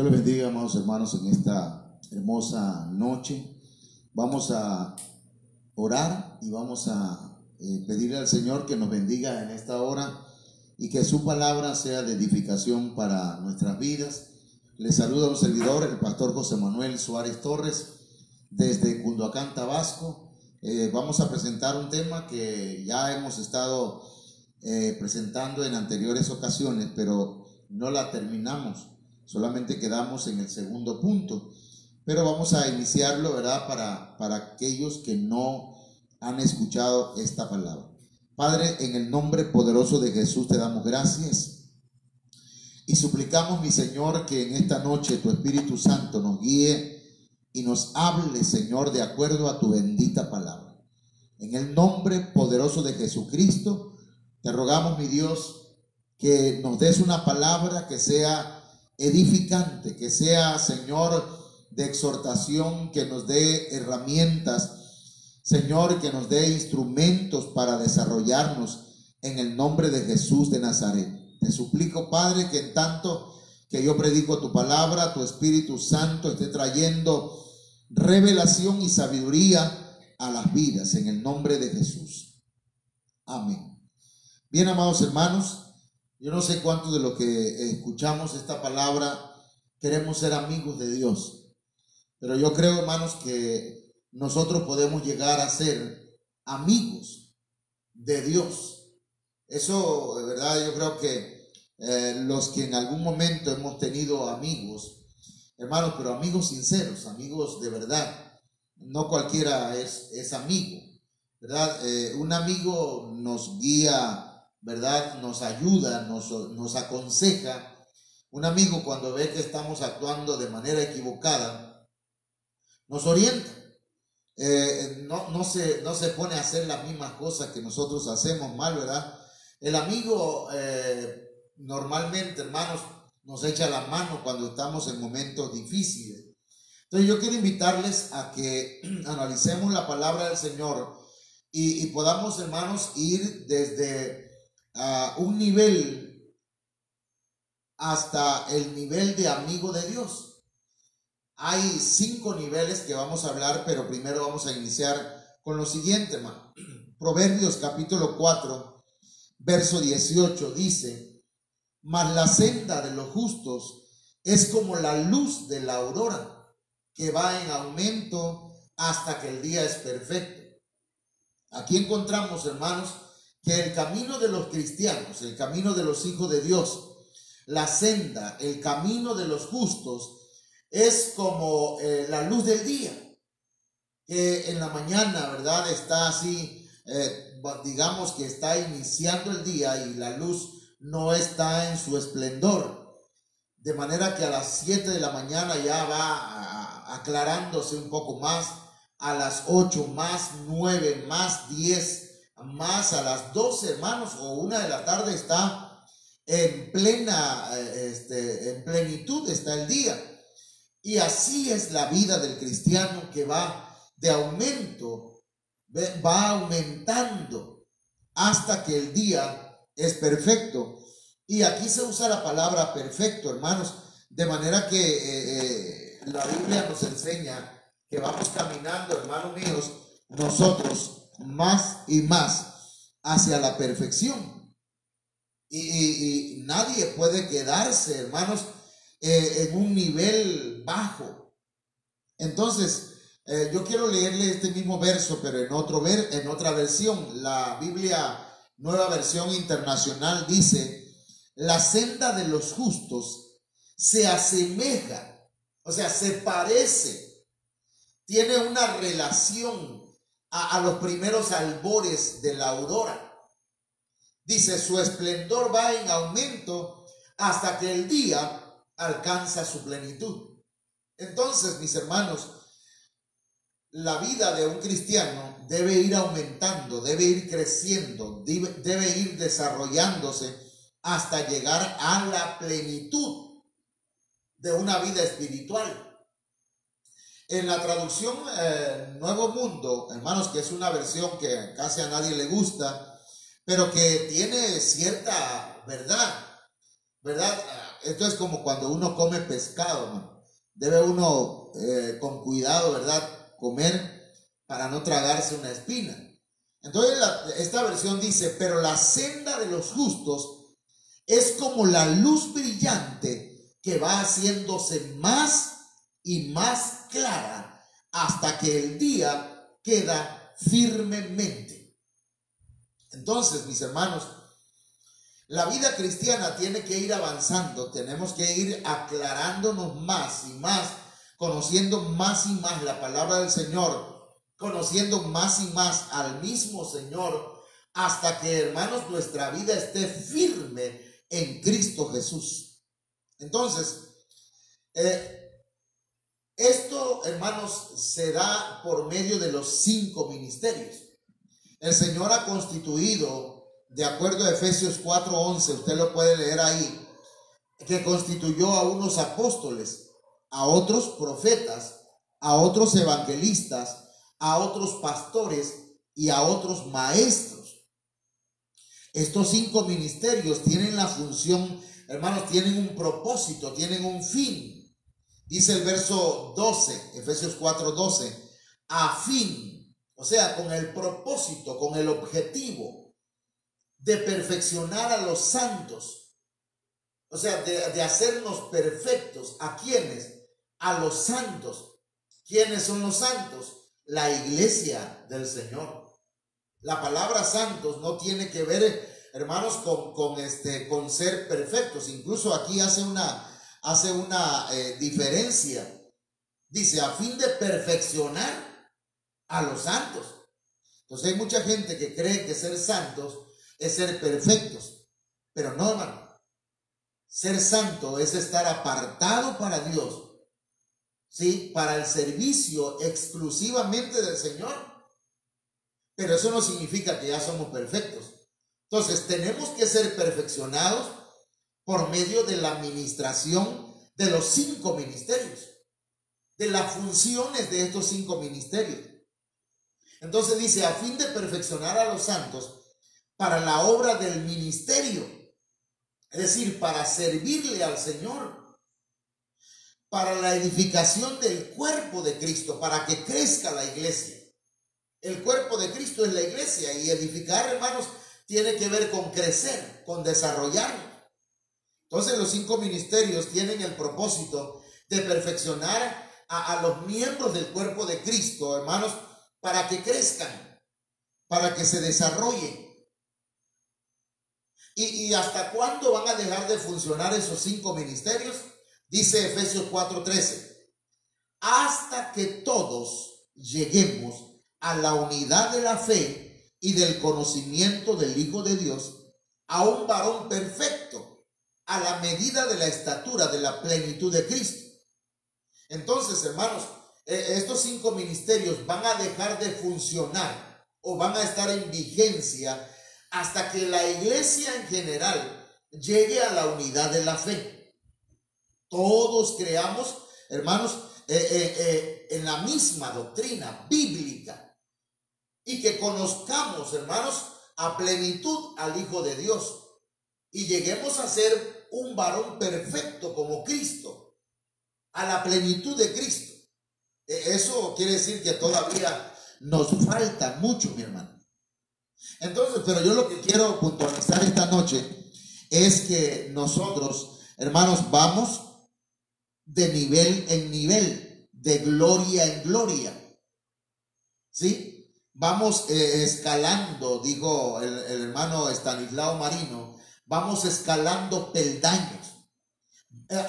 Dios les bendiga, amados hermanos, en esta hermosa noche. Vamos a orar y vamos a pedirle al Señor que nos bendiga en esta hora y que su palabra sea de edificación para nuestras vidas. Les saluda un servidor, el pastor José Manuel Suárez Torres, desde Cunduacán, Tabasco. Vamos a presentar un tema que ya hemos estado presentando en anteriores ocasiones, pero no la terminamos. Solamente quedamos en el segundo punto, pero vamos a iniciarlo, ¿verdad? Para aquellos que no han escuchado esta palabra. Padre, en el nombre poderoso de Jesús te damos gracias y suplicamos, mi Señor, que en esta noche tu Espíritu Santo nos guíe y nos hable, Señor, de acuerdo a tu bendita palabra. En el nombre poderoso de Jesucristo te rogamos, mi Dios, que nos des una palabra que sea edificante, que sea, Señor, de exhortación, que nos dé herramientas, Señor, que nos dé instrumentos para desarrollarnos en el nombre de Jesús de Nazaret. Te suplico, Padre, que en tanto que yo predico tu palabra, tu Espíritu Santo esté trayendo revelación y sabiduría a las vidas, en el nombre de Jesús. Amén. Bien, amados hermanos, yo no sé cuántos de los que escuchamos esta palabra queremos ser amigos de Dios, pero yo creo, hermanos, que nosotros podemos llegar a ser amigos de Dios. Eso, de verdad, yo creo que los que en algún momento hemos tenido amigos, hermanos, pero amigos sinceros, amigos de verdad, no cualquiera es amigo, ¿verdad? Un amigo nos guía, ¿verdad? Nos ayuda, nos aconseja. Un amigo, cuando ve que estamos actuando de manera equivocada, nos orienta. No se pone a hacer las mismas cosas que nosotros hacemos mal, ¿verdad? El amigo normalmente, hermanos, nos echa la mano cuando estamos en momentos difíciles. Entonces yo quiero invitarles a que analicemos la palabra del Señor y podamos, hermanos, ir desde un nivel hasta el nivel de amigo de Dios. Hay 5 niveles que vamos a hablar, pero primero vamos a iniciar con lo siguiente, hermano. Proverbios capítulo 4, verso 18 dice: mas la senda de los justos es como la luz de la aurora, que va en aumento hasta que el día es perfecto. Aquí encontramos, hermanos, que el camino de los cristianos, el camino de los hijos de Dios, la senda, el camino de los justos, es como la luz del día, que en la mañana, ¿verdad? Está así, digamos que está iniciando el día y la luz no está en su esplendor, de manera que a las 7 de la mañana ya va aclarándose un poco más, a las 8 más, 9 más, 10 más, a las 12, hermanos, o 1 de la tarde está en plenitud está el día. Y así es la vida del cristiano, que va de aumento, va aumentando hasta que el día es perfecto. Y aquí se usa la palabra perfecto, hermanos, de manera que la Biblia nos enseña que vamos caminando, hermanos míos, nosotros más y más hacia la perfección. Y nadie puede quedarse, hermanos, en un nivel bajo. Entonces, yo quiero leerle este mismo verso, pero en otra versión. La Biblia Nueva Versión Internacional dice: la senda de los justos se asemeja, o sea, se parece, tiene una relación a los primeros albores de la aurora. Dice: su esplendor va en aumento hasta que el día alcanza su plenitud. Entonces, mis hermanos, la vida de un cristiano debe ir aumentando, debe ir creciendo, debe ir desarrollándose hasta llegar a la plenitud de una vida espiritual. En la traducción Nuevo Mundo, hermanos, que es una versión que casi a nadie le gusta, pero que tiene cierta verdad, esto es como cuando uno come pescado, hermano. Debe uno con cuidado, ¿verdad?, comer para no tragarse una espina. Entonces esta versión dice: pero la senda de los justos es como la luz brillante que va haciéndose más y más clara hasta que el día queda firmemente. Entonces, mis hermanos, la vida cristiana tiene que ir avanzando, tenemos que ir aclarándonos más y más, conociendo más y más la palabra del Señor, conociendo más y más al mismo Señor, hasta que, hermanos, nuestra vida esté firme en Cristo Jesús. Entonces, esto, hermanos, se da por medio de los 5 ministerios. El Señor ha constituido, de acuerdo a Efesios 4:11, usted lo puede leer ahí, que constituyó a unos apóstoles, a otros profetas, a otros evangelistas, a otros pastores y a otros maestros. Estos 5 ministerios tienen la función, hermanos, tienen un propósito, tienen un fin. Dice el verso 12, Efesios 4:12, a fin, o sea, con el propósito, con el objetivo de perfeccionar a los santos, o sea, de hacernos perfectos. ¿A quiénes? A los santos. ¿Quiénes son los santos? La iglesia del Señor. La palabra santos no tiene que ver, hermanos, con ser perfectos. Incluso aquí hace una diferencia. Dice, a fin de perfeccionar a los santos. Entonces hay mucha gente que cree que ser santos es ser perfectos, pero no, hermano. Ser santo es estar apartado para Dios, ¿sí?, para el servicio exclusivamente del Señor. Pero eso no significa que ya somos perfectos. Entonces tenemos que ser perfeccionados por medio de la administración de los 5 ministerios, de las funciones de estos 5 ministerios. Entonces dice, a fin de perfeccionar a los santos para la obra del ministerio, es decir, para servirle al Señor, para la edificación del cuerpo de Cristo, para que crezca la iglesia. El cuerpo de Cristo es la iglesia, y edificar, hermanos, tiene que ver con crecer, con desarrollarnos. Entonces los 5 ministerios tienen el propósito de perfeccionar a los miembros del cuerpo de Cristo, hermanos, para que crezcan, para que se desarrollen. ¿Y hasta cuándo van a dejar de funcionar esos 5 ministerios? Dice Efesios 4:13, hasta que todos lleguemos a la unidad de la fe y del conocimiento del Hijo de Dios, a un varón perfecto, a la medida de la estatura de la plenitud de Cristo. Entonces, hermanos, estos 5 ministerios van a dejar de funcionar o van a estar en vigencia hasta que la iglesia en general llegue a la unidad de la fe. Todos creamos, hermanos, en la misma doctrina bíblica, y que conozcamos, hermanos, a plenitud al Hijo de Dios, y lleguemos a ser un varón perfecto como Cristo, a la plenitud de Cristo. Eso quiere decir que todavía nos falta mucho, mi hermano. Entonces, pero yo lo que quiero puntualizar esta noche es que nosotros, hermanos, vamos de nivel en nivel, de gloria en gloria, ¿sí? Vamos escalando, dijo el hermano Estanislao Marino, vamos escalando peldaños.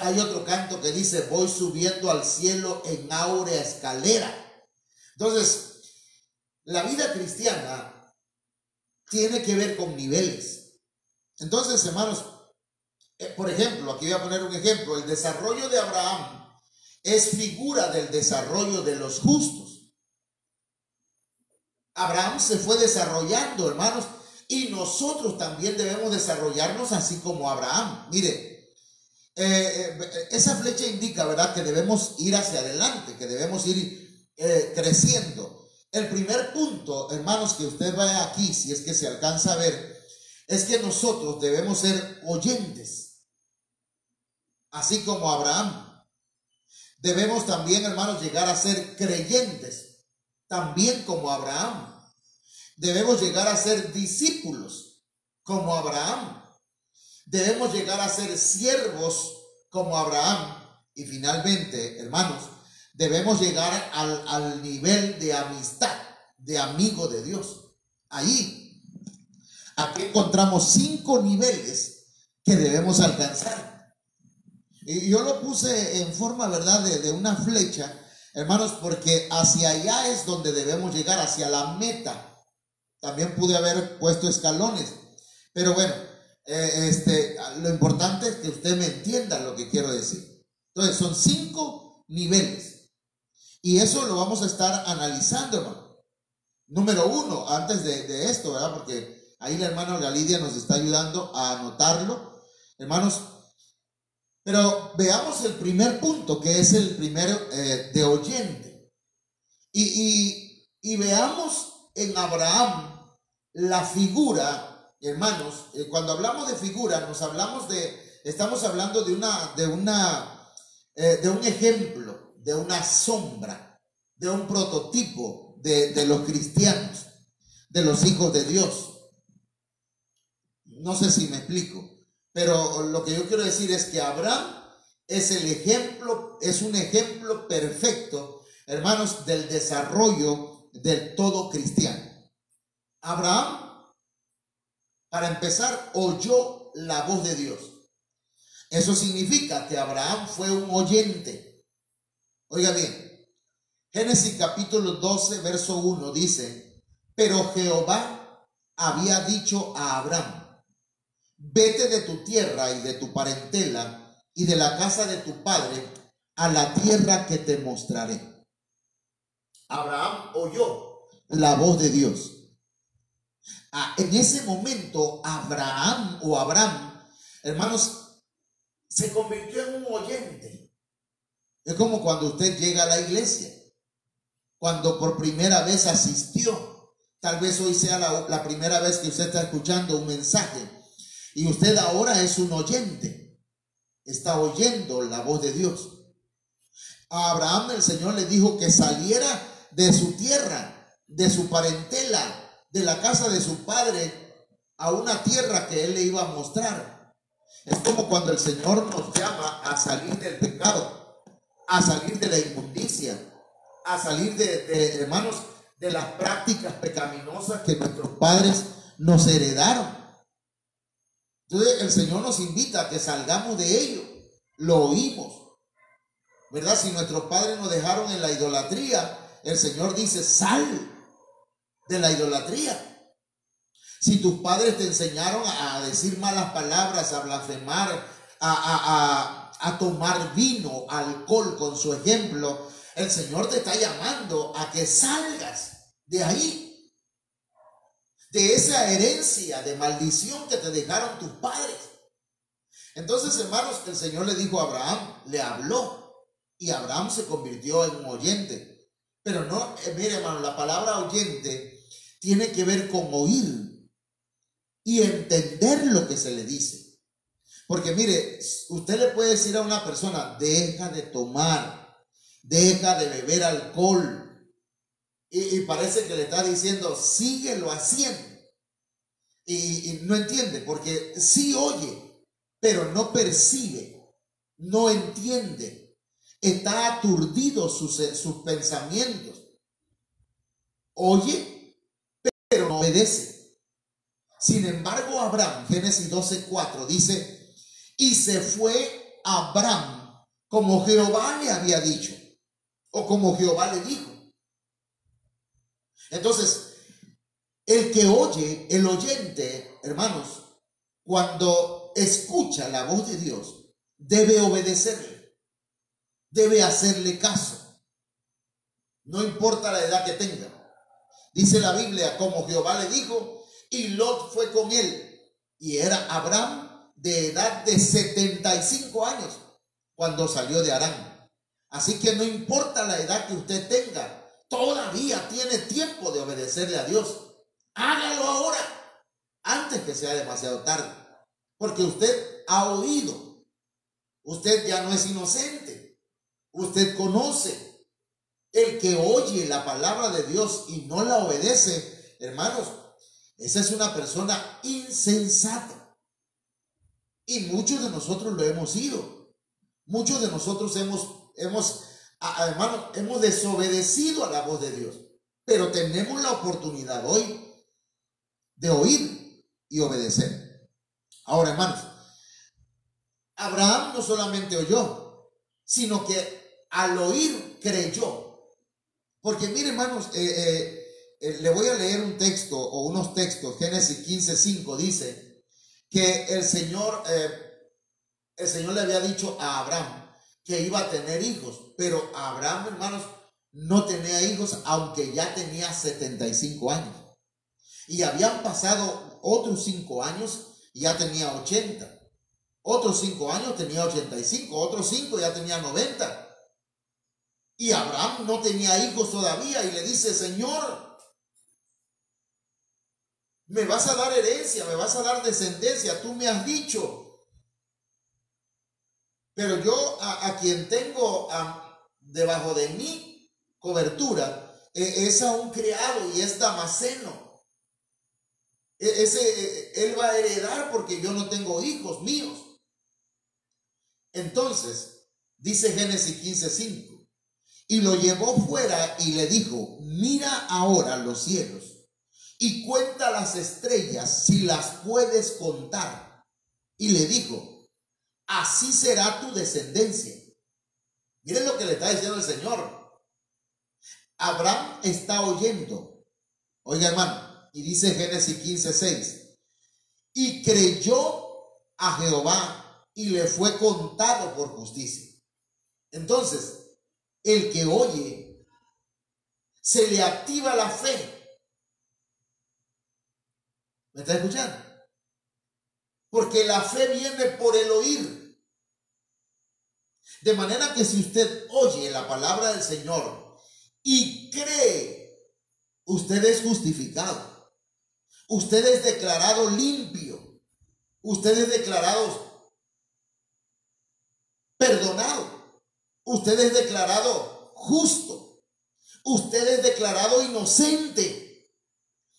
Hay otro canto que dice, voy subiendo al cielo en áurea escalera. Entonces, la vida cristiana tiene que ver con niveles. Entonces, hermanos, por ejemplo, aquí voy a poner un ejemplo. El desarrollo de Abraham es figura del desarrollo de los justos. Abraham se fue desarrollando, hermanos, y nosotros también debemos desarrollarnos así como Abraham. Mire, esa flecha indica, ¿verdad?, que debemos ir hacia adelante, que debemos ir creciendo. El primer punto, hermanos, que usted vea aquí, si es que se alcanza a ver, es que nosotros debemos ser oyentes. así como Abraham. Debemos también, hermanos, llegar a ser creyentes, también como Abraham. Debemos llegar a ser discípulos, como Abraham. Debemos llegar a ser siervos, como Abraham. Y finalmente, hermanos, debemos llegar al nivel de amistad, de amigo de Dios. Ahí, aquí encontramos 5 niveles que debemos alcanzar. Y yo lo puse en forma, ¿verdad?, de una flecha, hermanos, porque hacia allá es donde debemos llegar, hacia la meta. También pude haber puesto escalones, pero bueno, lo importante es que usted me entienda lo que quiero decir. Entonces, son 5 niveles. Y eso lo vamos a estar analizando, hermano. Número 1, antes de esto, ¿verdad? Porque ahí la hermana Galidia nos está ayudando a anotarlo, hermanos. Pero veamos el primer punto, que es el primero de oyente. Y veamos en Abraham la figura, hermanos. Cuando hablamos de figura, estamos hablando de un ejemplo, de una sombra, de un prototipo de los cristianos, de los hijos de Dios. No sé si me explico, pero lo que yo quiero decir es que Abraham es el ejemplo, es un ejemplo perfecto, hermanos, del desarrollo del todo cristiano. Abraham, para empezar, oyó la voz de Dios. Eso significa que Abraham fue un oyente. Oiga bien, Génesis capítulo 12, verso 1 dice: pero Jehová había dicho a Abraham: vete de tu tierra y de tu parentela y de la casa de tu padre a la tierra que te mostraré. Abraham oyó la voz de Dios. En ese momento Abraham, hermanos, se convirtió en un oyente. Es como cuando usted llega a la iglesia, cuando por primera vez asistió. Tal vez hoy sea la primera vez que usted está escuchando un mensaje, y usted ahora es un oyente, está oyendo la voz de Dios. A Abraham el Señor le dijo que saliera de su tierra, de su parentela, de la casa de su padre, a una tierra que él le iba a mostrar. Es como cuando el Señor nos llama a salir del pecado, a salir de la inmundicia, a salir hermanos, de las prácticas pecaminosas que nuestros padres nos heredaron. Entonces el Señor nos invita a que salgamos de ello. Lo oímos, ¿verdad? Si nuestros padres nos dejaron en la idolatría, el Señor dice: sal de la idolatría. Si tus padres te enseñaron a decir malas palabras, a blasfemar, a tomar vino, alcohol con su ejemplo, el Señor te está llamando a que salgas de ahí, de esa herencia de maldición que te dejaron tus padres. Entonces, hermanos, el Señor le dijo a Abraham, le habló, y Abraham se convirtió en un oyente. Pero no, mire, hermano, la palabra oyente tiene que ver con oír y entender lo que se le dice. Porque mire, usted le puede decir a una persona: deja de tomar, deja de beber alcohol, y parece que le está diciendo: síguelo haciendo. Y no entiende, porque sí oye, pero no percibe, no entiende, está aturdido sus pensamientos. Oye, pero no obedece. Sin embargo, Abraham, Génesis 12:4 dice: y se fue Abraham como Jehová le había dicho, o como Jehová le dijo. Entonces, el que oye, el oyente, hermanos, cuando escucha la voz de Dios, debe obedecerle, debe hacerle caso, no importa la edad que tenga. Dice la Biblia: como Jehová le dijo, y Lot fue con él. Y era Abraham de edad de 75 años cuando salió de Harán. Así que no importa la edad que usted tenga, todavía tiene tiempo de obedecerle a Dios. Hágalo ahora, antes que sea demasiado tarde, porque usted ha oído Usted ya no es inocente. Usted conoce. El que oye la palabra de Dios y no la obedece, hermanos, esa es una persona insensata. Y muchos de nosotros lo hemos sido. Muchos de nosotros hermanos, hemos desobedecido a la voz de Dios. Pero tenemos la oportunidad hoy de oír y obedecer. Ahora, hermanos, Abraham no solamente oyó, sino que al oír creyó. Porque mire, hermanos, le voy a leer un texto o unos textos. Génesis 15:5 dice que el Señor le había dicho a Abraham que iba a tener hijos, pero Abraham, hermanos, no tenía hijos, aunque ya tenía 75 años. Y habían pasado otros 5 años y ya tenía 80. Otros 5 años tenía 85. Otros 5 ya tenía 90. Y Abraham no tenía hijos todavía y le dice: Señor, me vas a dar herencia, me vas a dar descendencia, tú me has dicho. Pero yo a quien tengo debajo de mi cobertura es a un criado y es Damaseno. Él va a heredar porque yo no tengo hijos míos. Entonces, dice Génesis 15:5. Y lo llevó fuera y le dijo: mira ahora los cielos y cuenta las estrellas si las puedes contar. Y le dijo: así será tu descendencia. Miren lo que le está diciendo el Señor. Abraham está oyendo. Oiga, hermano, y dice Génesis 15:6. Y creyó a Jehová y le fue contado por justicia. Entonces, el que oye, se le activa la fe. ¿Me está escuchando? Porque la fe viene por el oír. De manera que si usted oye la palabra del Señor y cree, usted es justificado. Usted es declarado limpio. Usted es declarado perdonado. Usted es declarado justo. Usted es declarado inocente.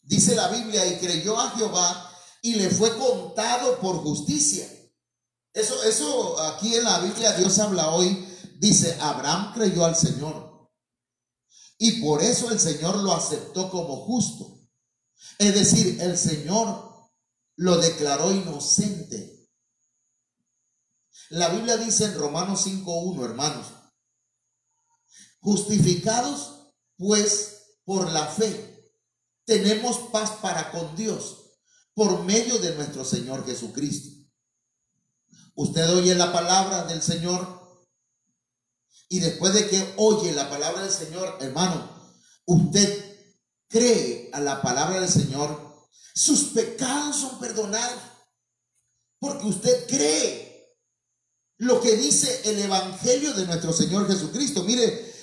Dice la Biblia: y creyó a Jehová y le fue contado por justicia. Eso aquí en la Biblia Dios habla hoy. Dice: Abraham creyó al Señor y por eso el Señor lo aceptó como justo. Es decir, el Señor lo declaró inocente. La Biblia dice en Romanos 5:1, hermanos: justificados pues por la fe, tenemos paz para con Dios por medio de nuestro Señor Jesucristo. Usted oye la palabra del Señor y después de que oye la palabra del Señor, hermano, usted cree a la palabra del Señor, sus pecados son perdonados porque usted cree lo que dice el evangelio de nuestro Señor Jesucristo. Mire,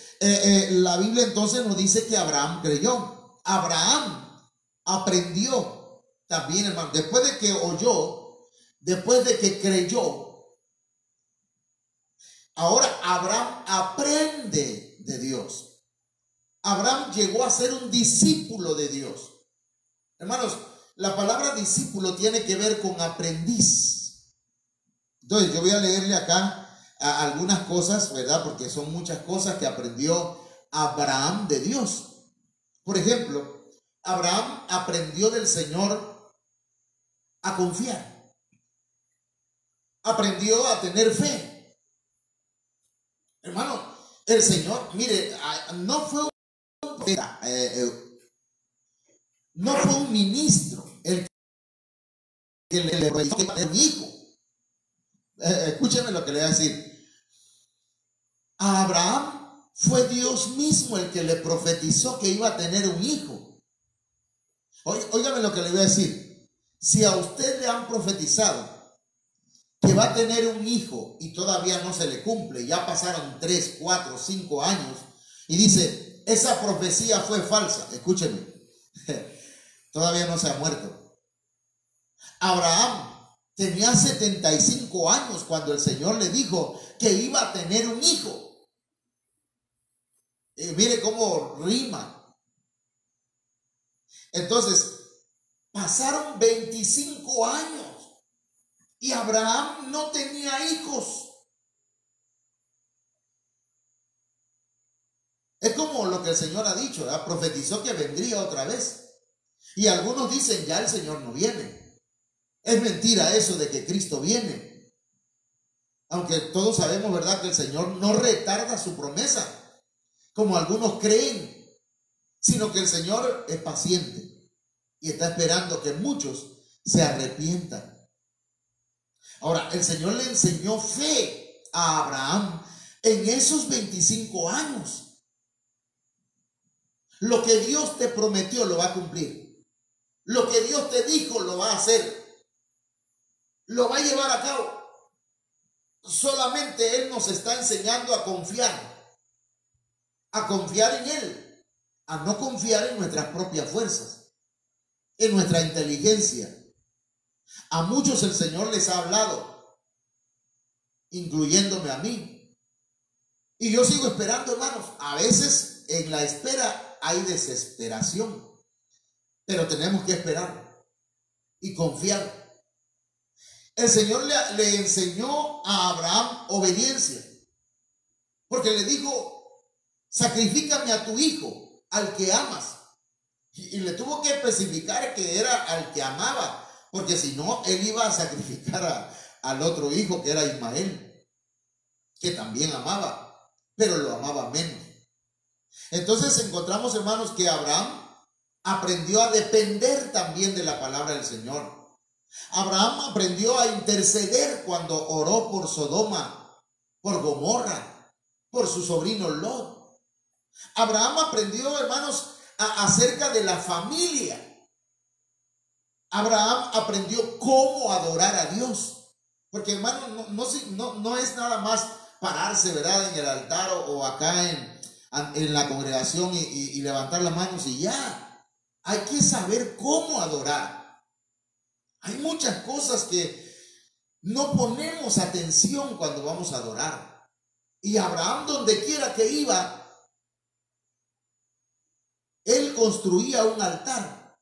la Biblia entonces nos dice que Abraham creyó. Abraham aprendió también, hermano, después de que oyó, después de que creyó. Ahora Abraham aprende de Dios. Abraham llegó a ser un discípulo de Dios. Hermanos, la palabra discípulo tiene que ver con aprendiz. Entonces yo voy a leerle acá algunas cosas, ¿verdad? Porque son muchas cosas que aprendió Abraham de Dios. Por ejemplo, Abraham aprendió del Señor a confiar. Aprendió a tener fe. Hermano, el Señor, mire, no fue un profeta, no fue un ministro el que le prometió que iba a tener un hijo. Escúcheme lo que le voy a decir. A Abraham fue Dios mismo el que le profetizó que iba a tener un hijo. Óigame lo que le voy a decir. Si a usted le han profetizado que va a tener un hijo y todavía no se le cumple, ya pasaron 3, 4, 5 años, y dice: esa profecía fue falsa. Escúcheme, todavía no se ha muerto. Abraham Tenía 75 años cuando el Señor le dijo que iba a tener un hijo. Mire cómo rima. Entonces, pasaron 25 años y Abraham no tenía hijos. Es como lo que el Señor ha dicho, ¿verdad? Profetizó que vendría otra vez. Y algunos dicen, ya el Señor no viene. Es mentira eso de que Cristo viene. Aunque todos sabemos, ¿verdad?, que el Señor no retarda su promesa, como algunos creen, sino que el Señor es paciente y está esperando que muchos se arrepientan. Ahora, el Señor le enseñó fe a Abraham en esos 25 años. Lo que Dios te prometió lo va a cumplir. Lo que Dios te dijo lo va a hacer. Lo va a llevar a cabo. Solamente Él nos está enseñando a confiar en Él, a no confiar en nuestras propias fuerzas, en nuestra inteligencia. A muchos el Señor les ha hablado, incluyéndome a mí. Y yo sigo esperando, hermanos. A veces en la espera hay desesperación, pero tenemos que esperar y confiar. El Señor le enseñó a Abraham obediencia, porque le dijo, sacrifícame a tu hijo, al que amas. Y le tuvo que especificar que era al que amaba, porque si no, él iba a sacrificar al otro hijo, que era Ismael, que también amaba, pero lo amaba menos. Entonces encontramos, hermanos, que Abraham aprendió a depender también de la palabra del Señor. Abraham aprendió a interceder cuando oró por Sodoma, por Gomorra, por su sobrino Lot. Abraham aprendió, hermanos, acerca de la familia. Abraham aprendió cómo adorar a Dios. Porque, hermano, no es nada más pararse, ¿verdad?, en el altar o acá en la congregación y levantar las manos y ya. Hay que saber cómo adorar. Hay muchas cosas que no ponemos atención cuando vamos a adorar. Y Abraham, donde quiera que iba, él construía un altar,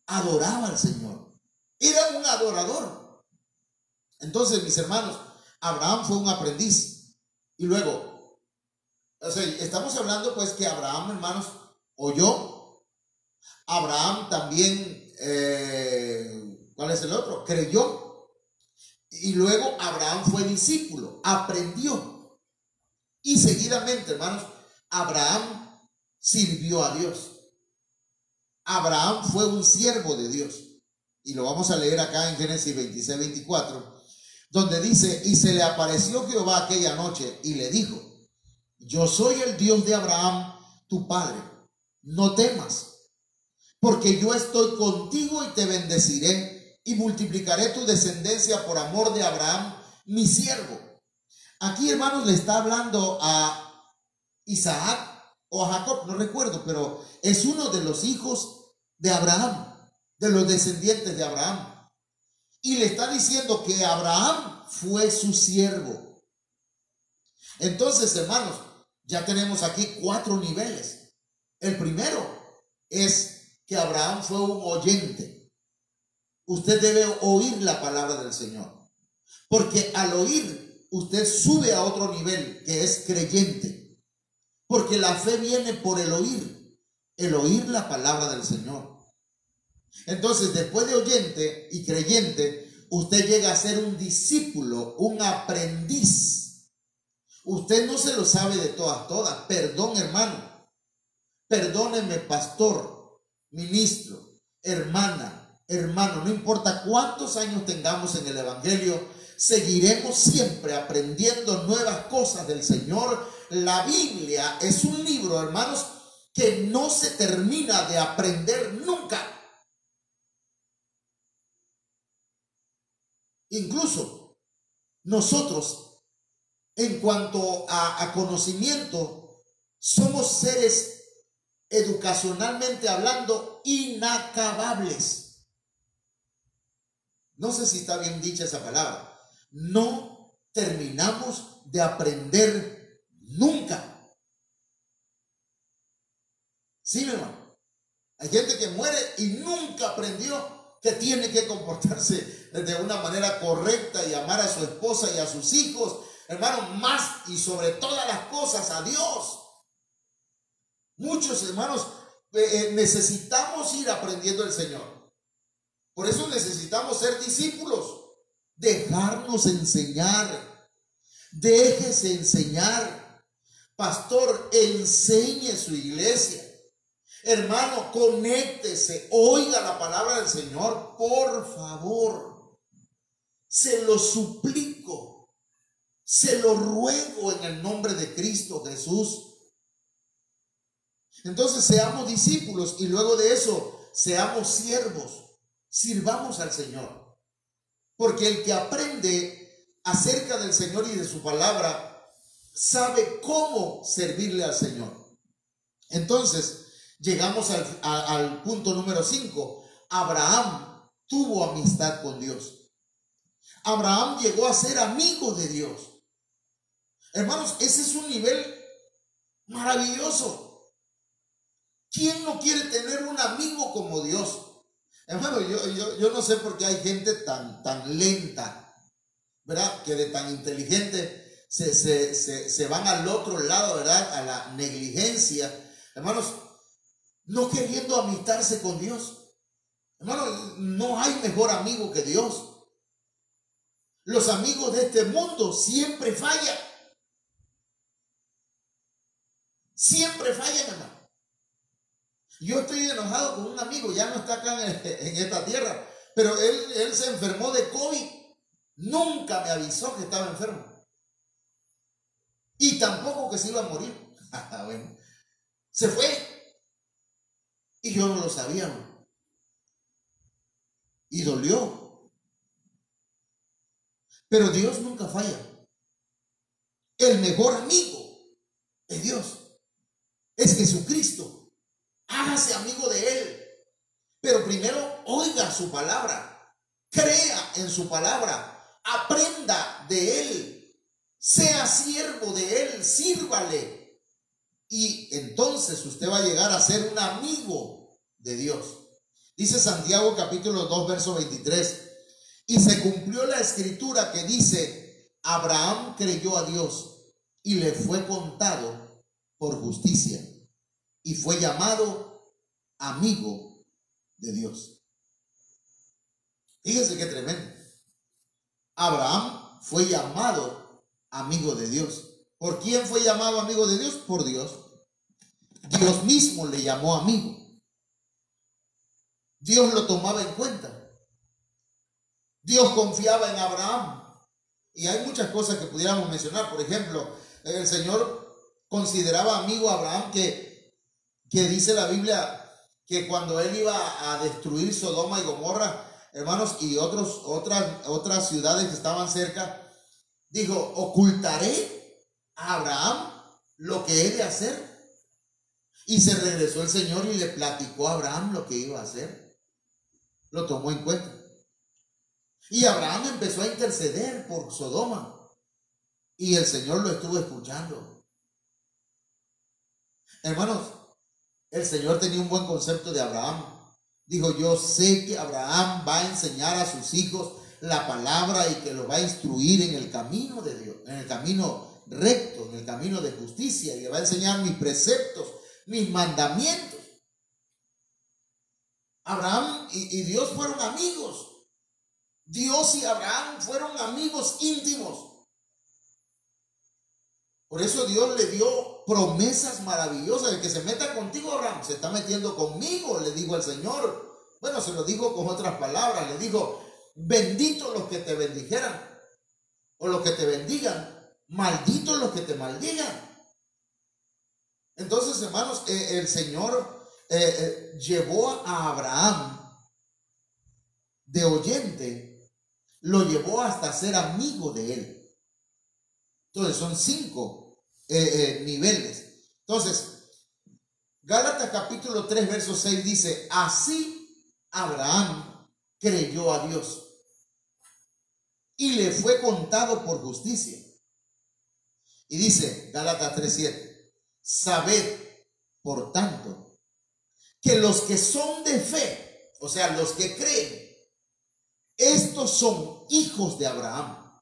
adoraba al Señor, era un adorador. Entonces, mis hermanos, Abraham fue un aprendiz. Y luego, estamos hablando pues que Abraham, hermanos, oyó. Abraham también, ¿cuál es el otro? Creyó. Y luego Abraham fue discípulo, aprendió. Y seguidamente, hermanos, Abraham sirvió a Dios. Abraham fue un siervo de Dios. Y lo vamos a leer acá en Génesis 26, 24, donde dice, y se le apareció Jehová aquella noche y le dijo, yo soy el Dios de Abraham, tu padre. No temas, porque yo estoy contigo y te bendeciré y multiplicaré tu descendencia por amor de Abraham, mi siervo. Aquí, hermanos, le está hablando a Isaac o a Jacob, no recuerdo, pero es uno de los hijos de Abraham, de los descendientes de Abraham. Y le está diciendo que Abraham fue su siervo. Entonces, hermanos, ya tenemos aquí 4 niveles. El primero es que Abraham fue un oyente. Usted debe oír la palabra del Señor, porque al oír usted sube a otro nivel, que es creyente, porque la fe viene por el oír la palabra del Señor. Entonces, después de oyente y creyente, usted llega a ser un discípulo, un aprendiz. Usted no se lo sabe de todas. Perdón, hermano. Perdóneme, pastor, ministro, hermana, hermano, no importa cuántos años tengamos en el evangelio, seguiremos siempre aprendiendo nuevas cosas del Señor. La Biblia es un libro, hermanos, que no se termina de aprender nunca. Incluso nosotros, en cuanto a conocimiento, somos seres educacionalmente hablando inacabables. No sé si está bien dicha esa palabra. No terminamos de aprender nunca. Sí, mi hermano. Hay gente que muere y nunca aprendió que tiene que comportarse de una manera correcta y amar a su esposa y a sus hijos, hermano, más y sobre todas las cosas a Dios. Muchos hermanos necesitamos ir aprendiendo del Señor. Por eso necesitamos ser discípulos, dejarnos enseñar. Déjese enseñar. Pastor, enseñe su iglesia. Hermano, conéctese, oiga la palabra del Señor, por favor. Se lo suplico, se lo ruego en el nombre de Cristo Jesús. Entonces seamos discípulos y luego de eso seamos siervos. Sirvamos al Señor. Porque el que aprende acerca del Señor y de su palabra sabe cómo servirle al Señor. Entonces llegamos al punto número 5. Abraham tuvo amistad con Dios. Abraham llegó a ser amigo de Dios. Hermanos, ese es un nivel maravilloso. ¿Quién no quiere tener un amigo como Dios? Hermano, yo no sé por qué hay gente tan lenta, ¿verdad? Que de tan inteligente se van al otro lado, ¿verdad? A la negligencia. Hermanos, no queriendo amistarse con Dios. Hermano, no hay mejor amigo que Dios. Los amigos de este mundo siempre fallan. Siempre fallan, hermano. Yo estoy enojado con un amigo, ya no está acá en esta tierra, pero él se enfermó de COVID. Nunca me avisó que estaba enfermo. Y tampoco que se iba a morir. Bueno, se fue. Y yo no lo sabía. Y dolió. Pero Dios nunca falla. El mejor amigo es Dios. Es Jesucristo. Hágase amigo de Él. Pero primero oiga su palabra. Crea en su palabra. Aprenda de Él. Sea siervo de Él. Sírvale. Y entonces usted va a llegar a ser un amigo de Dios. Dice Santiago capítulo 2 verso 23. Y se cumplió la escritura que dice: Abraham creyó a Dios y le fue contado por justicia. Y fue llamado amigo de Dios. Fíjense qué tremendo. Abraham fue llamado amigo de Dios. ¿Por quién fue llamado amigo de Dios? Por Dios. Dios mismo le llamó amigo. Dios lo tomaba en cuenta. Dios confiaba en Abraham. Y hay muchas cosas que pudiéramos mencionar. Por ejemplo, el Señor consideraba amigo a Abraham que dice la Biblia que cuando él iba a destruir Sodoma y Gomorra, hermanos, y otras ciudades que estaban cerca, dijo: ocultaré a Abraham lo que he de hacer. Y se regresó el Señor y le platicó a Abraham lo que iba a hacer. Lo tomó en cuenta. Y Abraham empezó a interceder por Sodoma. Y el Señor lo estuvo escuchando. Hermanos, el Señor tenía un buen concepto de Abraham. Dijo: yo sé que Abraham va a enseñar a sus hijos la palabra y que los va a instruir en el camino de Dios, en el camino recto, en el camino de justicia, y le va a enseñar mis preceptos, mis mandamientos. Abraham y Dios fueron amigos. Dios y Abraham fueron amigos íntimos. Por eso Dios le dio promesas maravillosas. El que se meta contigo, Abraham, se está metiendo conmigo, le dijo al Señor. Bueno, se lo dijo con otras palabras. Le dijo: benditos los que te bendijeran, o los que te bendigan, malditos los que te maldigan. Entonces, hermanos, el Señor llevó a Abraham de oyente, lo llevó hasta ser amigo de él. Entonces son 5 niveles. Entonces, Gálatas capítulo 3 verso 6 dice: así Abraham creyó a Dios. y le fue contado por justicia. Y dice Gálatas 3:7, sabed, por tanto, que los que son de fe, o sea, los que creen, estos son hijos de Abraham.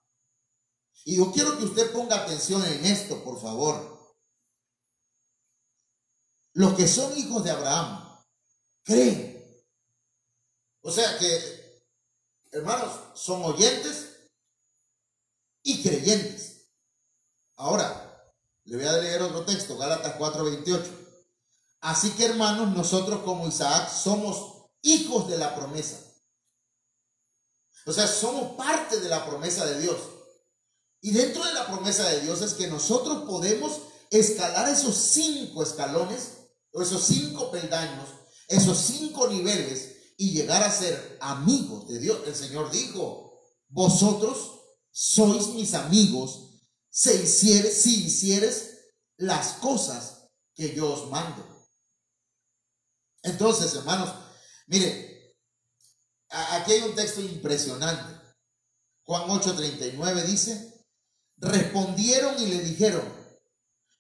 Y yo quiero que usted ponga atención en esto, por favor. Los que son hijos de Abraham creen. O sea que, hermanos, son oyentes y creyentes. Ahora, le voy a leer otro texto, Gálatas 4:28. Así que, hermanos, nosotros como Isaac somos hijos de la promesa. O sea, somos parte de la promesa de Dios. Y dentro de la promesa de Dios es que nosotros podemos escalar esos 5 escalones, o esos 5 peldaños, esos 5 niveles, y llegar a ser amigos de Dios. El Señor dijo, vosotros sois mis amigos si hicieres las cosas que yo os mando. Entonces, hermanos, miren, aquí hay un texto impresionante. Juan 8:39 dice, respondieron y le dijeron,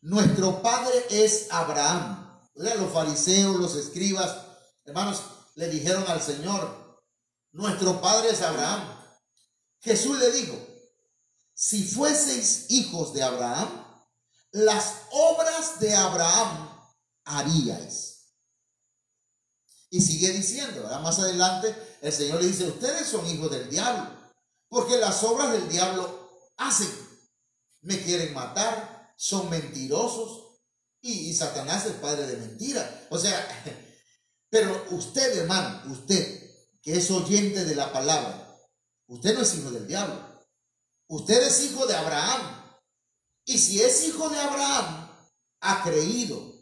nuestro padre es Abraham. O sea, los fariseos, los escribas, hermanos, le dijeron al Señor, nuestro padre es Abraham. Jesús le dijo, si fueseis hijos de Abraham, las obras de Abraham haríais. Y sigue diciendo, ¿verdad? Más adelante el Señor le dice, ustedes son hijos del diablo, porque las obras del diablo hacen. Me quieren matar, son mentirosos, y Satanás es el padre de mentira. O sea, pero usted, hermano, usted que es oyente de la palabra, usted no es hijo del diablo, usted es hijo de Abraham. Y si es hijo de Abraham, ha creído.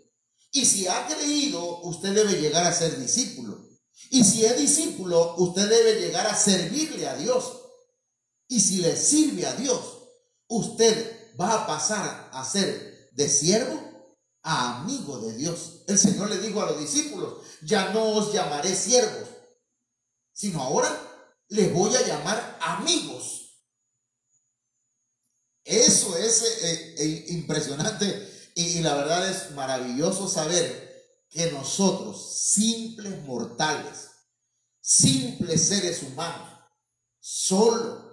Y si ha creído, usted debe llegar a ser discípulo. Y si es discípulo, usted debe llegar a servirle a Dios. Y si le sirve a Dios, usted va a pasar a ser de siervo a amigo de Dios. El Señor le dijo a los discípulos, ya no os llamaré siervos, sino ahora les voy a llamar amigos. Eso es impresionante. Y la verdad es maravilloso saber que nosotros, simples mortales, simples seres humanos,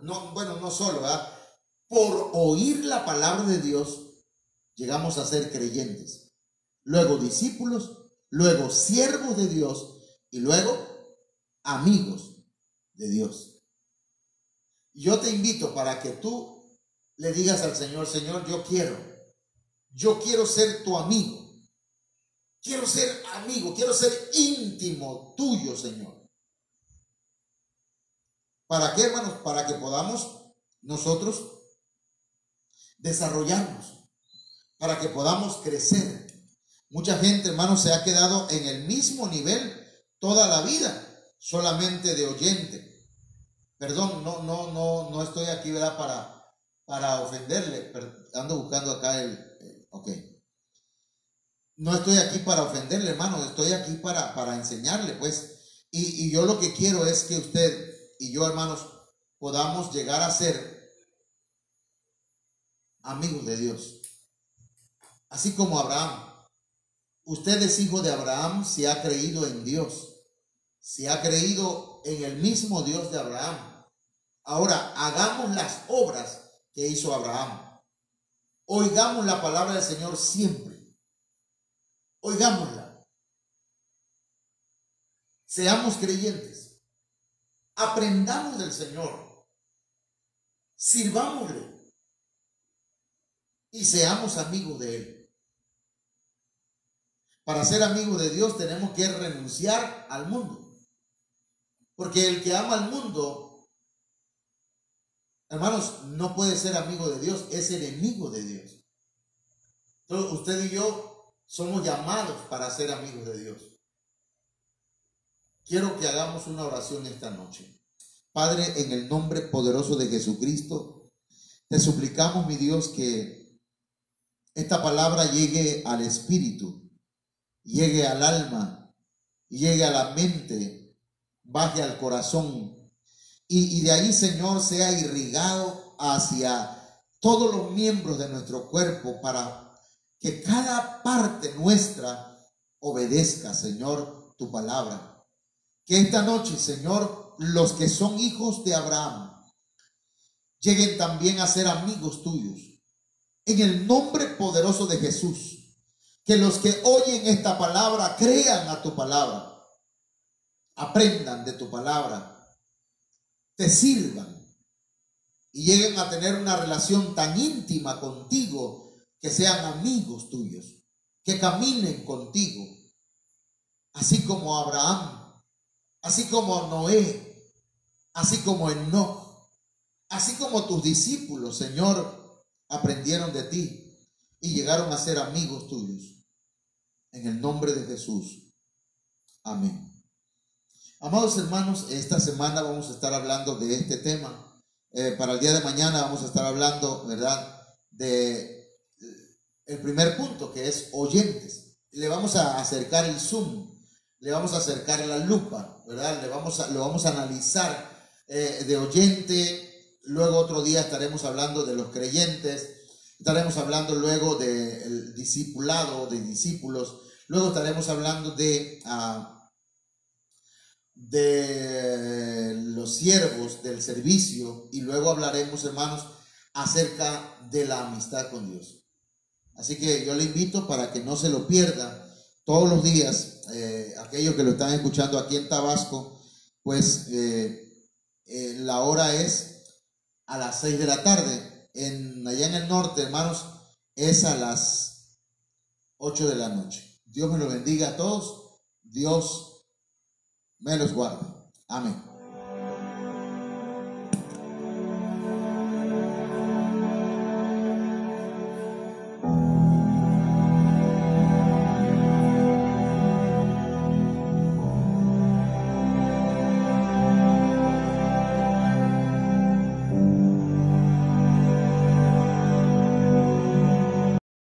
no solo, ¿verdad? Por oír la palabra de Dios, llegamos a ser creyentes, luego discípulos, luego siervos de Dios y luego amigos de Dios. Yo te invito para que tú le digas al Señor, Señor, yo quiero ser tu amigo. Quiero ser amigo, quiero ser íntimo tuyo, Señor. ¿Para qué, hermanos? Para que podamos nosotros desarrollarnos, para que podamos crecer. Mucha gente, hermanos, se ha quedado en el mismo nivel toda la vida, solamente de oyente. Perdón, no estoy aquí, ¿verdad? Para ofenderle. Ando buscando acá ok. No estoy aquí para ofenderle, hermano, estoy aquí para enseñarle, pues. Y yo lo que quiero es que usted y yo, hermanos, podamos llegar a ser amigos de Dios. Así como Abraham. Usted es hijo de Abraham si ha creído en Dios, si ha creído en el mismo Dios de Abraham. Ahora, hagamos las obras que hizo Abraham. Oigamos la palabra del Señor siempre. Oigámosla. Seamos creyentes. Aprendamos del Señor. Sirvámosle. Y seamos amigos de Él. Para ser amigos de Dios tenemos que renunciar al mundo. Porque el que ama al mundo, hermanos, no puede ser amigo de Dios, es enemigo de Dios. Entonces, usted y yo somos llamados para ser amigos de Dios. Quiero que hagamos una oración esta noche. Padre, en el nombre poderoso de Jesucristo, te suplicamos, mi Dios, que esta palabra llegue al espíritu, llegue al alma, llegue a la mente, baje al corazón y de ahí, Señor, sea irrigado hacia todos los miembros de nuestro cuerpo para que cada parte nuestra obedezca, Señor, tu palabra. Que esta noche, Señor, los que son hijos de Abraham lleguen también a ser amigos tuyos. En el nombre poderoso de Jesús, que los que oyen esta palabra crean a tu palabra, aprendan de tu palabra, te sirvan y lleguen a tener una relación tan íntima contigo que sean amigos tuyos, que caminen contigo, así como Abraham, así como Noé, así como Enoc, así como tus discípulos, Señor, aprendieron de ti y llegaron a ser amigos tuyos. En el nombre de Jesús. Amén. Amados hermanos, esta semana vamos a estar hablando de este tema. Para el día de mañana vamos a estar hablando, ¿verdad?, de el primer punto, que es oyentes. Le vamos a acercar el zoom, le vamos a acercar la lupa, ¿verdad? Lo vamos a analizar de oyente. Luego otro día estaremos hablando de los creyentes. Estaremos hablando luego del discipulado, de discípulos. Luego estaremos hablando de los siervos, del servicio. Y luego hablaremos, hermanos, acerca de la amistad con Dios. Así que yo le invito para que no se lo pierda todos los días. Aquellos que lo están escuchando aquí en Tabasco, pues la hora es a las 6 de la tarde. Allá en el norte, hermanos, es a las 8 de la noche. Dios me lo bendiga a todos. Dios me los guarde. Amén.